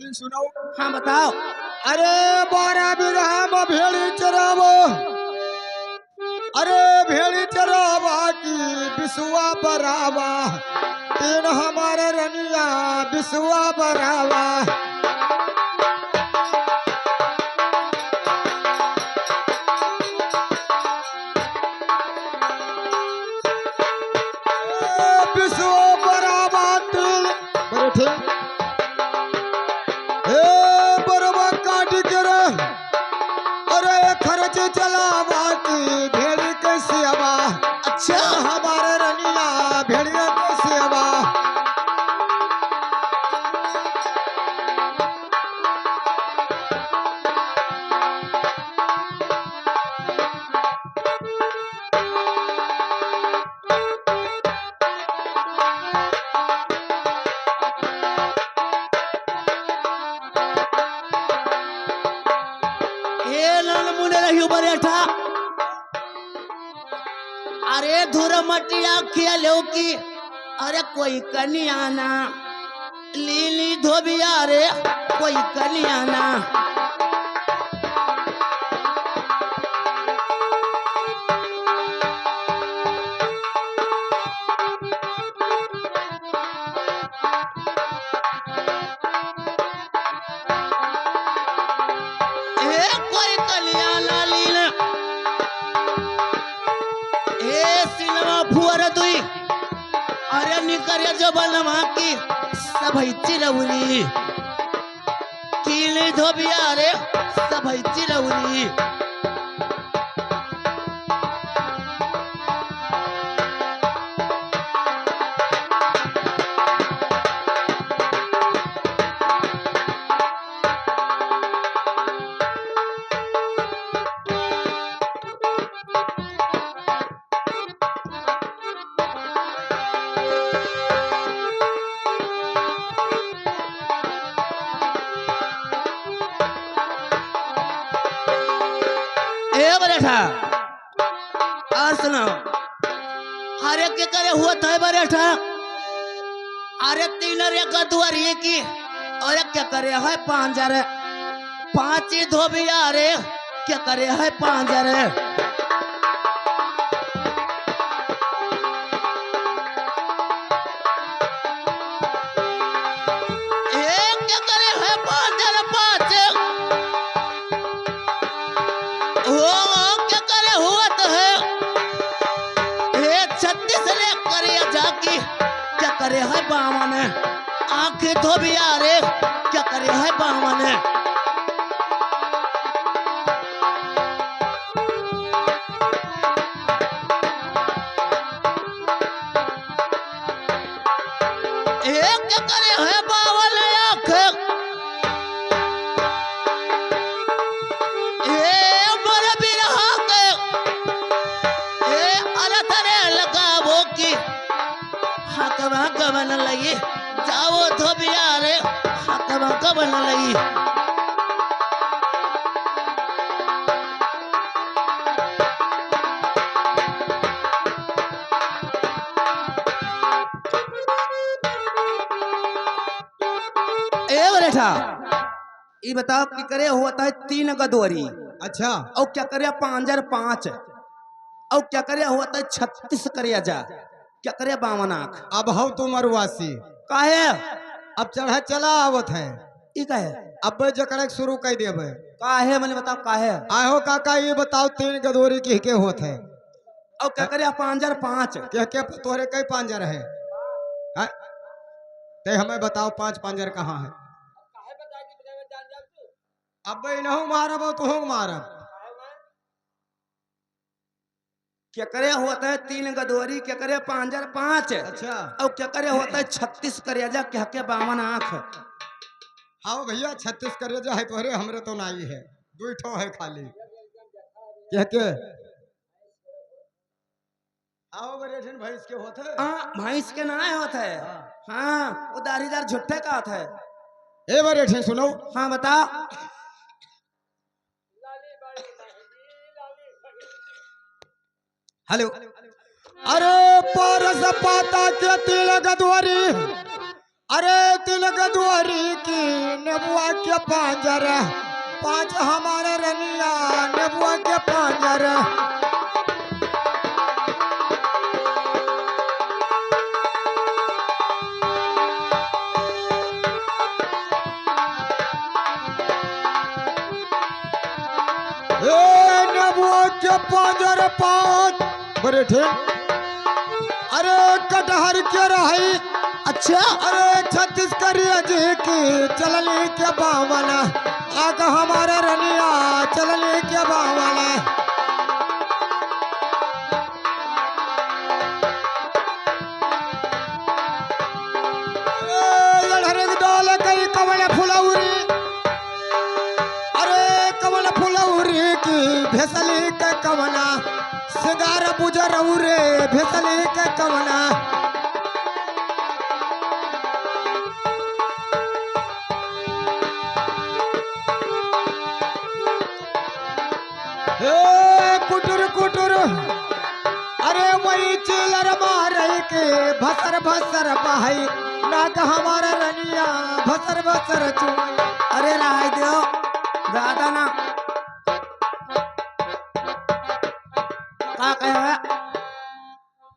सुनो। हाँ बताओ। अरे 12 बीघा में भेड़ी चरावो। अरे भेड़ी चरावा की बिसुआ बरावा। तीन हमारे रनिया बिसुआ बरावा। बिसुआ बरावा तीन बैठे। बरवा काट कर अरे खर्च चलावा की भेड़ी कैसे आवा। अच्छा हमारे रनिया भेड़िया कैसे आवा। ये लाल मुंडे रही बरेठा। अरे धुर मटिया खेलो की अरे कोई कनियाना लीली धोबिया रे कोई कनियाना। ए कोई कनियाना लीला ए सिलवा फुअर दुई अरे निकरे जो बनवा की सभई चिरौरी कीली धोबिया रे सभई चिरौरी। ए बरेठा और सुनाओ। अरे के करे हुआ था बरेठा। अरे तीन रे गदुआरी की अरे क्या करे है पांजर पांच ही धोबिया रे क्या करे है पांजर। एक क्या करे है पांजर पांच ओ क्या करे हुआ तो है ये 36 ले करे जाकी क्या करे है बामन आंखें धोबिया रे क्या करे है बामन। एक क्या करे है बावल आंख ए मर बिरहा के ए अरे तरे लगावो की हकवा कवन लगी जाओ धोबिया रे हकवा कवन लगी। ए बरेठा ये बताओ कि करे होता है तीन गदोरी अच्छा और क्या करे पांजर पांच और क्या करे होता है 36 करे जा क्या करे बावन आंख। अब हम तुम मरुआसी काहे अब चढ़ा चला आवत है। ई काहे अब जकड़क शुरू कर देवे। काहे मैंने बताओ काहे आहो काका ये बताओ तीन गदोरी के होत है। और क्या करे पांजर पांच के तोहरे कई पांजर है, हैं? ते हमें बताओ पांच पांजर कहाँ है। अब इनहू मारब और तुहू मारब। क्या करे होता है तीन गदोरी क्या करे पांजर पांच अच्छा और क्या करे होता है 36 करे जा क्या के बावन आंख। हाँ भैया 36 करे जो है तोहरे हमरे तो नहीं है, दू ठो है खाली। के आओ बरेठन भैंस के होत है। हाँ भैंस के ना होता है। हाँ वो दाढ़ीदार झुट्टे का होता है। ए बरेठन सुनो। हाँ बता। हेलो अरे परस पाता के तिल गदवरी अरे तीन गदुआरी की नेबुआ के पांजर, पांच हमारे रनिया नेबुआ के पांजर। नेबुआ के पांजर पांच बड़े ठीक। अरे कटहर के रही अच्छा अरे छत्तीसगढ़िया जी की चलनी के बावन, आग हमारे रनिया चलनी के बावन। लड़हरे डाल कई कमल फुलौरी, अरे कमल फुलौरी की भेसली के कवना, सिंगार बुजरौरे भेसली के कवना। कुटुर कुटुर अरे वही चिलर मारे के भसर भसर बहाई, नाक हमारा रनिया भसर भसर चुमाई। अरे राय दो ज्यादा ना का कहे है?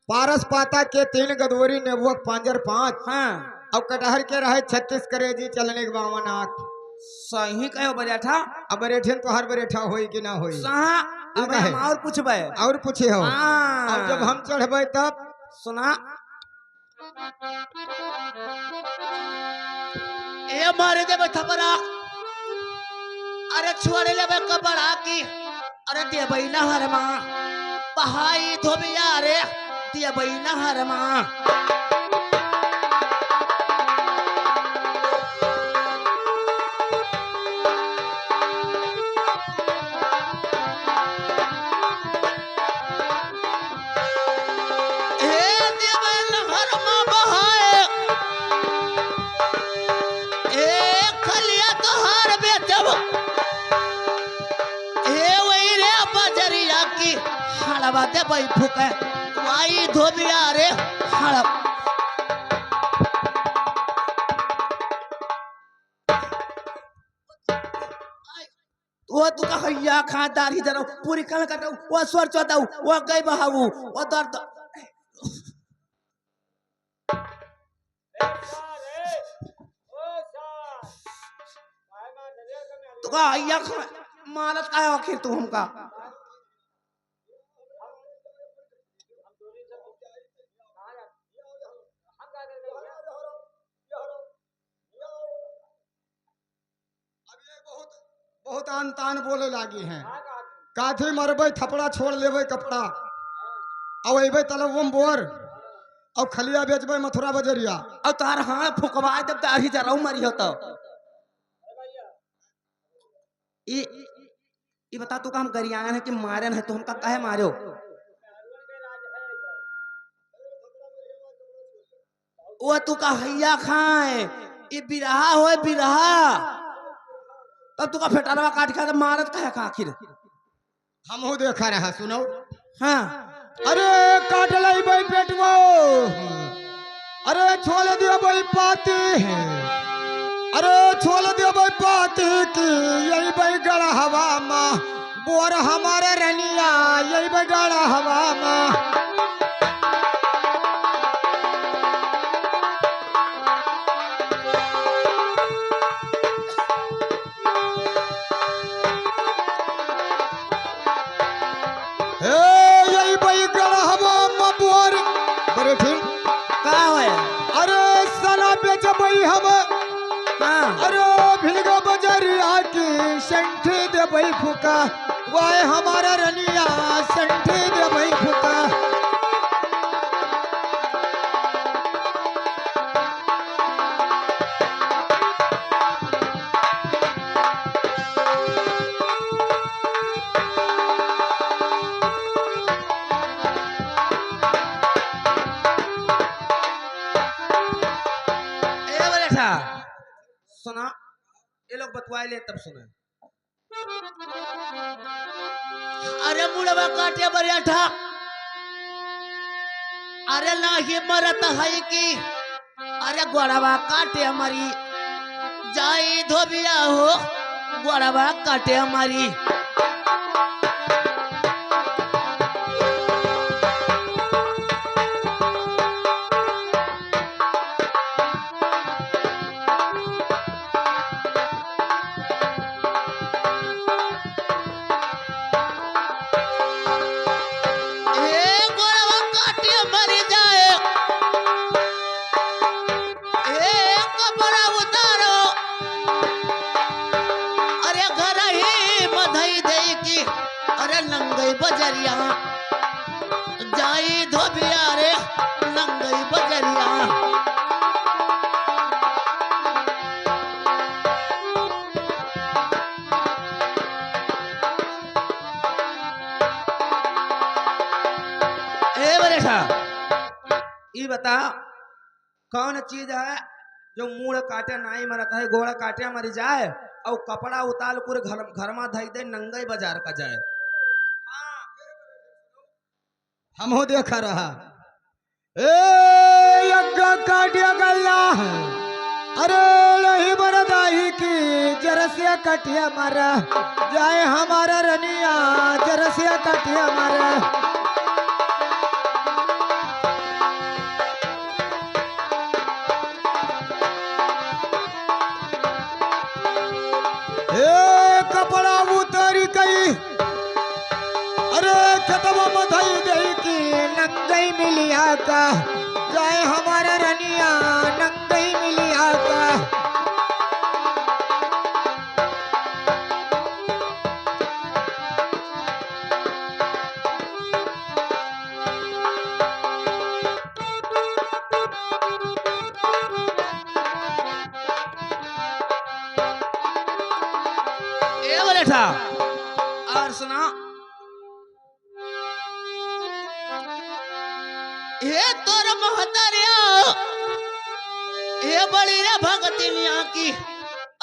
पारस पाता के तीन गदवरी नेबुआ पांजर पांच, हाँ अब कटहर के रहे 36 करेजी चलने के बावन आँख। सही कहो बरेठा। अब बरेठे तो हर बरेठा होई कि ना होई? सहा अब हम और पूछबे और पूछे हो। हाँ। अब जब हम चढ़बे तब सुना ए मारे देबे थपरा, अरे छोड़े लेबे कपड़ा की, अरे देबे ना हरमा पहाई धोबिया रे देबे ना हरमा। बातें भाई फूके वाई धोबिया रे हड़प। वो तू का हैया खादार ही जरा पूरी कल कटाऊ वो स्वर चौदाऊ वो गई बहाऊ वो दर्द तू का हैया मारत का आखिर तू हमका। बहुत आन तान बोले लागी हैं, काथे मरबे थपड़ा छोड़ लेबे कपड़ा, अब अबे तलब बोर और खलिया बेचबे मथुरा बजरिया। और तार हाँ फुकवा जब दाढ़ी जराऊ मरी हो तो ये बता तू का हम गरियान है कि मारन है, तो हमका काहे मारो? वो तू का हैया खाए ये बिरहा होए बिरहा, तब तू का फेटारवा काट खा मारत काहे का आखिर? हम हो देखा रहा सुनो। हाँ अरे काट लाई भाई पेटवो, अरे छोड़ दिया भाई पाती, अरे छोड़ दिया भाई पाती की यही भाई गड़ा हवा माँ बोर हमारे रनिया यही भाई गड़ा हवा माँ। यही भाई गड़ा हवा माँ बोर बड़े ठीक का होए? अरे सना बेच भाई हम, हाँ अरे भिलगा बजरिया की संठी दे भाई फूका, वाए हमारा रनिया संठी दे भाई फूका। सुना ये लोग बतवाए ले तब सुना। अरे मुड़वा काटे बरिया था, अरे ना ही मरत है कि अरे गोड़वा काटे हमारी जाई धोबिया हो गोड़वा काटे हमारी बजरिया जाई धोबिया रे नंगई बजरिया ए बरेठा ये बता कौन चीज है जो मूड़ काटे नाई मरता है घोड़ा काटे मरी जाए और कपड़ा उतार पूरे घर में धई दे नंगई बाजार का जाए हम हो देखा रहा ए यज्ञ काटिया गल्ला अरे लही बरदाही की जरसिया कटिया मारा जाए हमारा रनिया जरसिया कटिया मारा ए कपड़ा उतारी कई अरे खतवा मधई दे की नंगई मिलिया का जाए हमारा रनिया नंगई मिलिया का ए बरेठा और सुना ये तोर महतरिया ये बड़ी रे भगतिनिया की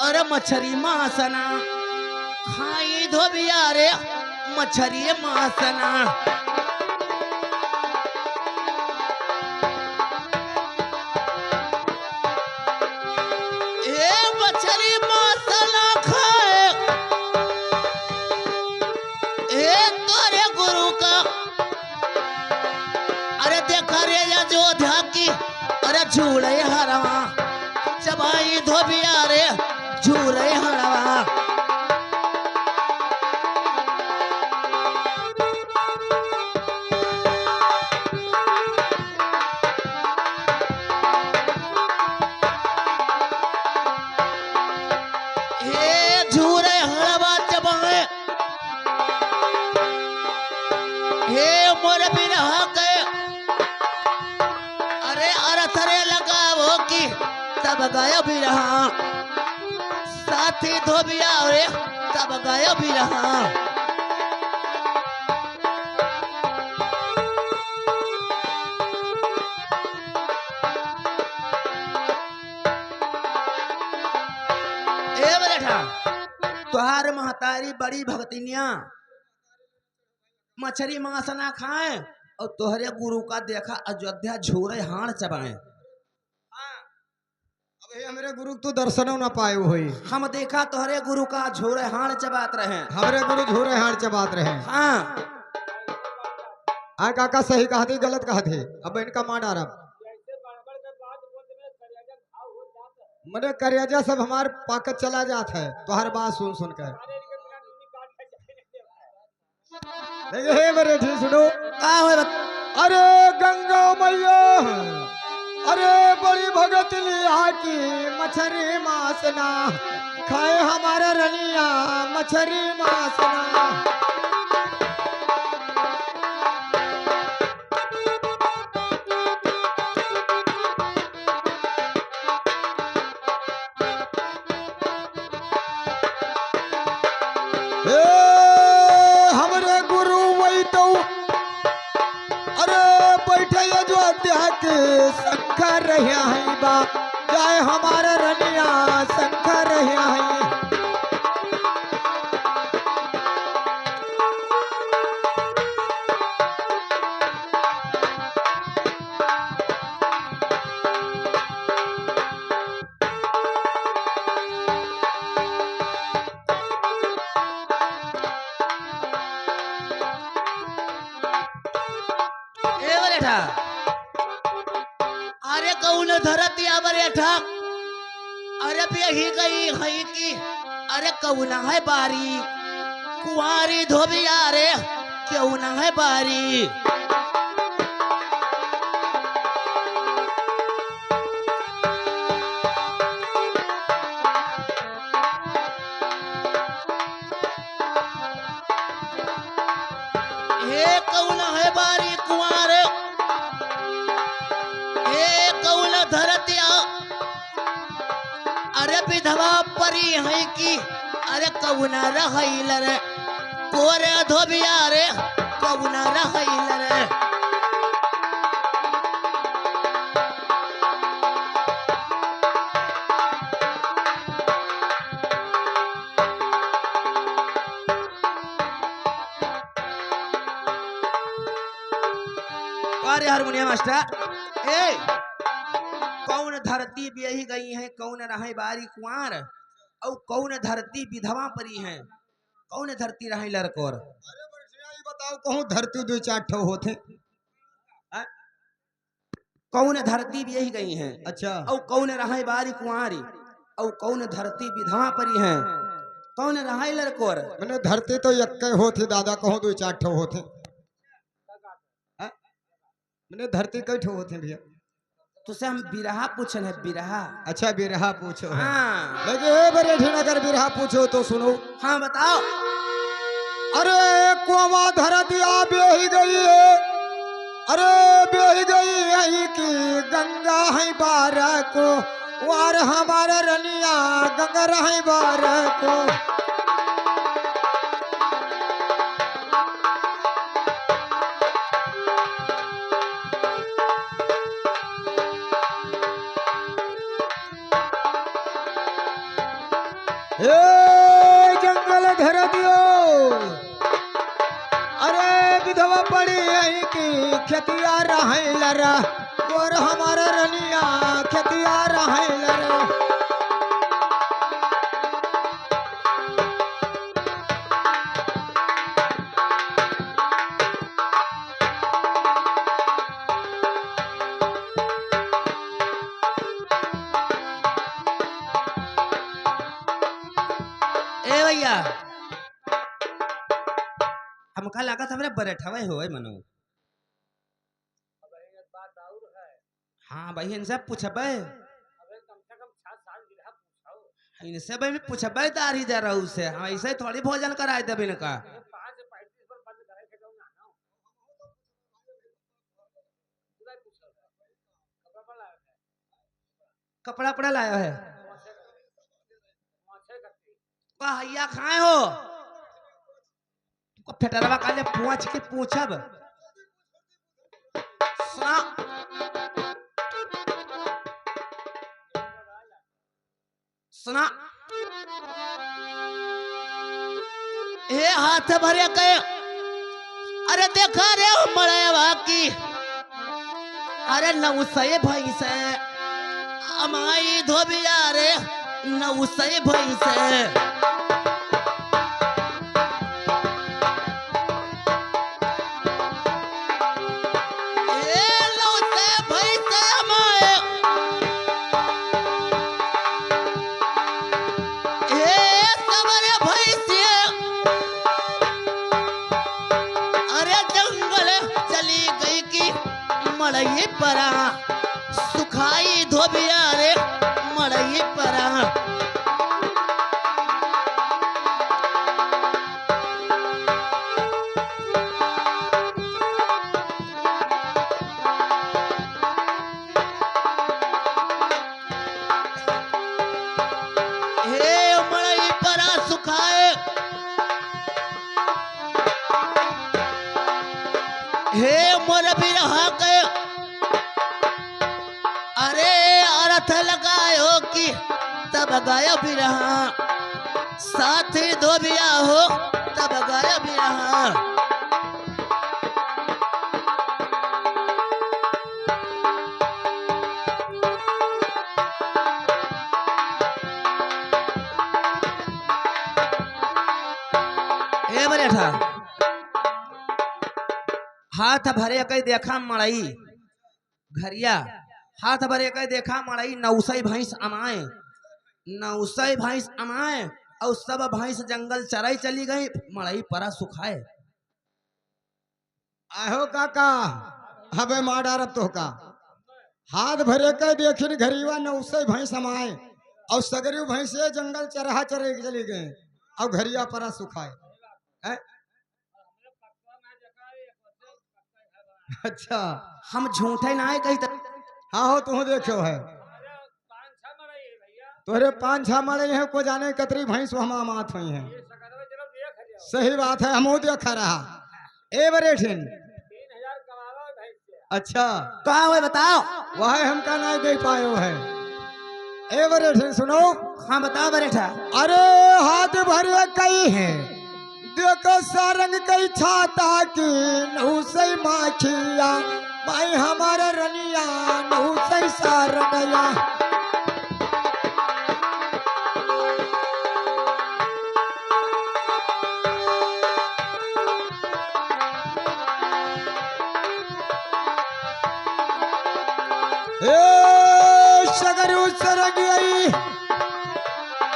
अरे मछरी मासना खाई धोबिया रे मछरी मासना ये मछरी मासना खाए ये तोरे गुरु का अरे देखा रे अयोध्या की अरे झूले हरवा चबाई धोबिया रे झूले हरवा हे झूले हरवा चबाए हे मोर बिरहा के अरे अरथरे लगावो की तब गायो भी रहा साथी धोबिया रे तब गायो भी रहा ए बरेठा तुहार महतारी बड़ी भगतिनिया मछली मांस ना खाए और तोहरे गुरु का देखा अयोध्या झूरे हाण चबाए अब ये मेरे गुरु तो दर्शन न पाए हुई हम देखा तोहरे गुरु का झूरे हाण चबात रहे हमारे गुरु झूरे हार चबात रहे हाँ हाँ काका सही कहा थी गलत कहा थे अब इनका मान आ रहा मने करियाजा सब हमारे पाकत चला जाता है तो हर बात सुन सुन कर देखिए हे मेरे ठीक सुनो का होए अरे गंगा मैया अरे बड़ी भगत लिया की मछरी मासना खाए हमारा रनिया मछरी मासना हमरे गुरु वही तो अरे बैठे अयोध्या के शंकर रहिया है बा जाए हमारा रनिया शंकर रहिया है बरेठा अरे कौन धरतिया बरेठा अरे यही गई है कि अरे कौन है बारी कुंवारी धोबिया रे क्यों न है बारी हे कौन है बारी कुंवर हे कौन धरतिया अरे विधवा परी है कि अरे कौन रहैल रे कोरे धोबिया रे कौन रहैल रे अरे हारमोनियम मास्टर ए कौन धरती बेही गई है कौन रहे बारी कुंवर और कौन धरती विधवा परी है कौन धरती रहे लड़कोर अरे बढ़िया ही बताओ कहूँ धरती दो चार ठो होते। कौन धरती बेही गई है अच्छा और कौन रहे बारी कुंवारी और कौन धरती विधवा परी है कौन रहे लड़कोर मैंने धरती तो एक होते दादा कहूँ दो चार ठो होते। मैंने धरती कई ठो होते भैया तुझसे हम बिरहा पूछन है बिरहा अच्छा बिरहा पूछो है। हाँ लेकिन बरेठे अगर बिरहा पूछो तो सुनो। हाँ बताओ अरे कोमा धरतिया बेही गई है अरे बेही गई है कि गंगा है बार को वार हमारे रनिया गंगा है बार को हे जंगल धर दियो अरे विधवा पड़ी है कि खेतिया रहे लरा और हमारा रनिया खेतिया रहे लरा ए भैया हमका लागत हमरे बरेठवे होए मनो हाँ भाई इनसे पूछबे इनसे भाई पूछबे तार ही दे रहू से हाँ ऐसे थोड़ी भोजन कराए देबे इनका कपड़ा पड़ा लाया है भैया खाए हो तुमको फेटरवा काले पूछ के पूछब सुना सुना हे हाथ भरे के अरे देखा रे मड़ेवा की अरे नौसै भैंस अमाई धोबिया रे नौसै भैंस मड़ई परा सुखाई धोबिया रे मड़ई परा हे मड़ई परा सुखाए हे मोर बिरहा के अरे अर्थ लगायो कि तब गाया बिरहा साथी धोबिया हो तब गाया बिरहा ए बरेठा हाथ भरे कई देखा मड़ई घरिया, हाथ भरे कई देखा मड़ई, नौसई भैंस अमाए, नौसई भैंस अमाए, और सब भैंस जंगल चराई चली गई, मड़ई परा सुखाए। आहो काका हबे मार डारब तो का हाथ भरे के देखिन घरीवा न उससे भैंस समाए और सगरी भैंसे जंगल चरहा चरे चली गए और घरिया परा सुखाए हैं? अच्छा हम झूठे ना है कही हाँ हो तू देखो है तोरे 5-6 मरे हैं को जाने कतरी भैंस हम मात हुई हैं। सही बात है हम देखा रहा ए बरेठिन। अच्छा कहा हुए बताओ। वह हमका नहीं दे पायो है। ए बरेठिन सुनो। हाँ बताओ बरेठा। अरे हाथ भरे कई है देखो सारंग कई छाता की नहुसई माखिया भाई हमारा रनिया नहुसई सारंगया। सगरू सरग गई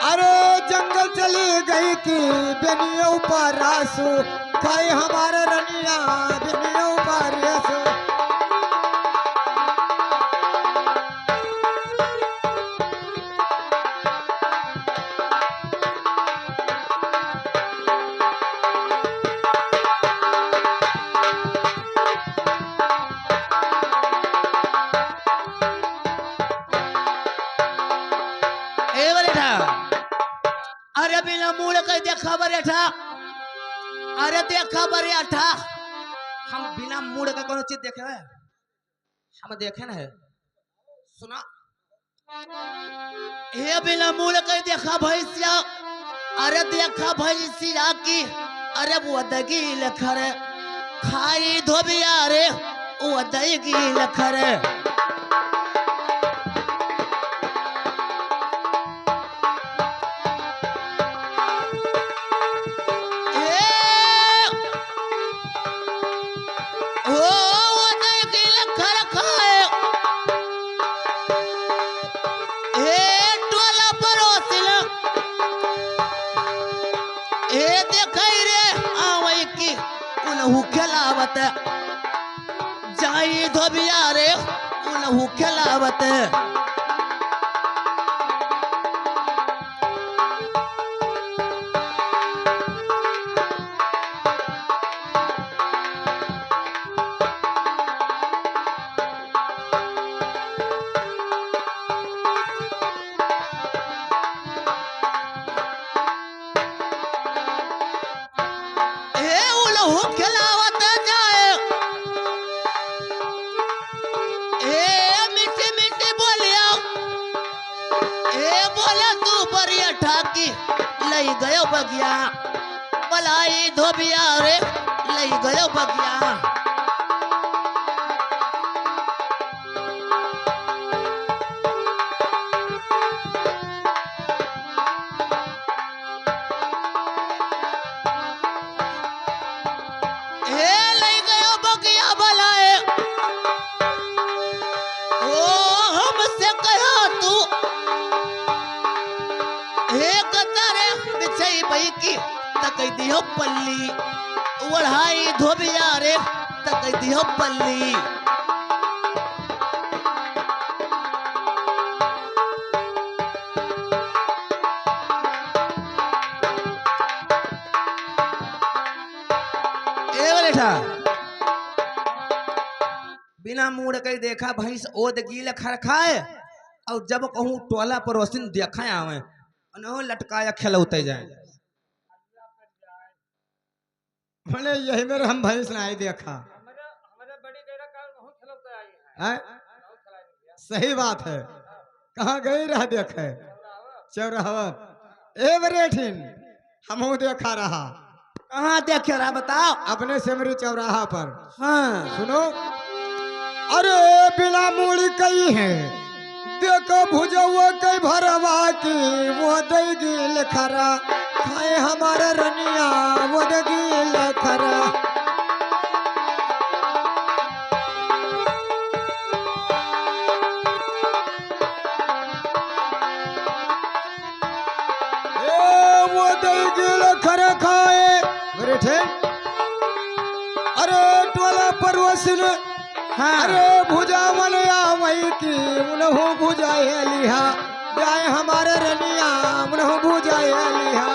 अरे जंगल चली गई कि बेनियों पर रासू खाए हमारा रनिया बेनियों पर रासू। अरे बिना मूल कहीं देखा बरेठा, अरे देखा बरेठा, हम बिना मूड का कौन चीज देखे है? हम देखे ना है सुना ये बिना मूल कहीं देखा भैंसिया, अरे देखा भैंसिया की अरे वो दगी लखरे खाई धोबिया रे वो दगी लखरे। खेलावत जाई धोबिया रे उनहु खेलावत। लई गयो बगिया बलाई धोबिया रे लई गयो बगिया। ए लई गयो बगिया बलाए ओ हमसे कहा तू एक तारे बिछई बैकी तकई दियो पल्ली ओढ़ाई धोबिया रे तकई दियो पल्ली। ए बलेठा बिना मूड कई देखा भैंस ओद गील खरखाए और जब कहूँ टोला पड़ोसिन देखा आवे अनहो लटकाया खेलौते जाए। बोले यही मेरे हम भैंस नहीं देखा है? सही बात है कहाँ गई रहा देखे चौराहत। ए बरेठिन हम देखा रहा। कहाँ देखे रहा बताओ। अपने सेमरी चौराहा पर। हाँ सुनो अरे बिना मूड़ी कई है देखो भुजवा कई भरवा की वो देगी लखरा खाए हमारा रनिया वो देगी लखरा। दई गिल खर खाए मेरे ठे अरे टोला परवसिन हाँ अरे भुजा मनया वही की उन्हों भुजाए लिहा जाए हमारे रनिया उन्हों भुजाए लिहा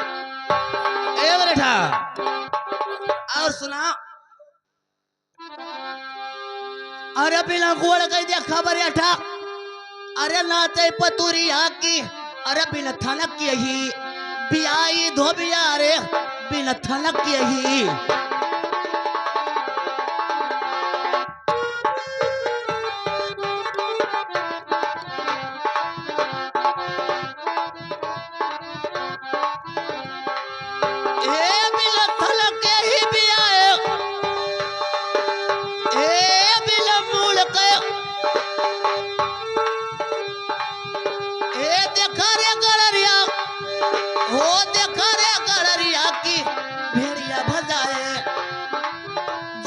ए बरेठा और सुना अरे बिना गोड़ कही देखा बरेठा अरे नाचे पतुरिया की अरे बिना थनक की ही बियाई धोबिया रे बिना थनक की ही ए बिना थनक के ही बियाए ए बिना मूल के ए देखा रे गड़रिया हो देखा रे गड़रिया की भेड़िया भजाए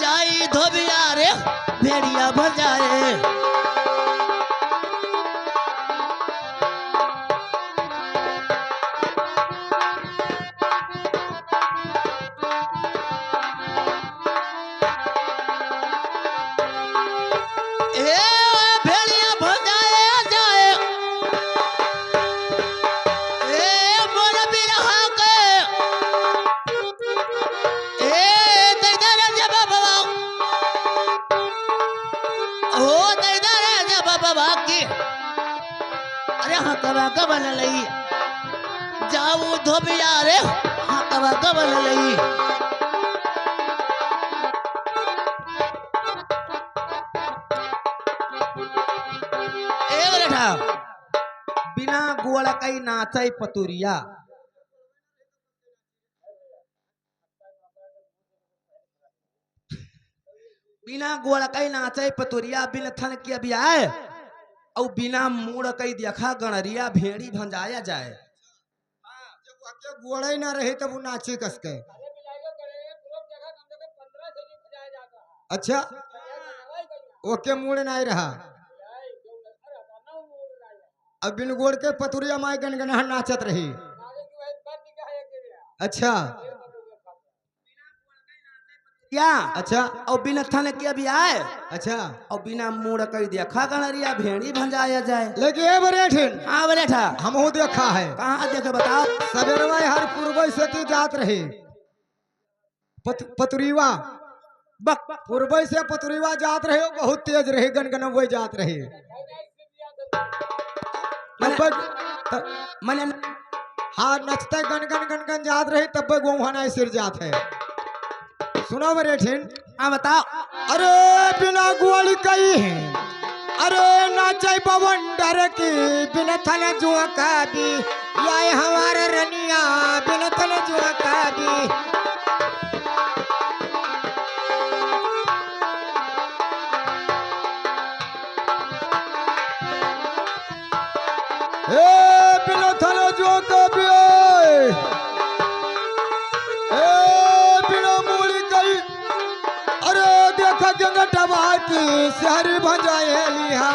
जाई धोबिया रे भेड़िया भजाए ए भेड़िया भजाए जाए ए मोर बिरहा के ए दैदा जब बाबा ओ दैदा जब बाबा की अरे हाँ कबा कबल लई जाऊ धोबिया रे हाँ कबा कबल लई ए बरेठा बिना गोड़ कई नाचई पतुरिया बिना गोड़ कई नाचई पतुरिया बिन थन के भी आए और बिना मूड़ कई देखा गणरिया भेड़ी भंजाया जाए जब वके गोड़े ना रही तब वो नाची कसके अच्छा ओके मूड नहीं रहा अब बिन गोड़ के पतुरिया माई गनगना नाचत रही अच्छा क्या अच्छा और बिना थन के भी आए अच्छा और बिना मूड़ कई देखा गणरिया भेड़ी भंजाया जाए लेकिन ये बरेठिन हाँ बरेठा हम देखा है कहाँ देखे बताओ सवेरवा हर पूर्व से ती जात रही पतुरीवा पूर्व से पतुरीवा जात रहे बहुत तेज रही गनगनवे जात रही मैंने हाँ नचते गनगन गनगन जात रही तब गोहाना सिर जात है सुनो बरेठिन हाँ बताओ अरे बिना गोली कई है अरे नाचे पवन डर की बिना थन जुआ का भी याय हमारे रनिया बिना थन जुआ का भी बिना थन जुआ का भी बिना मूली कई अरे देखा गंगा टबा की शहर भजाए लिहा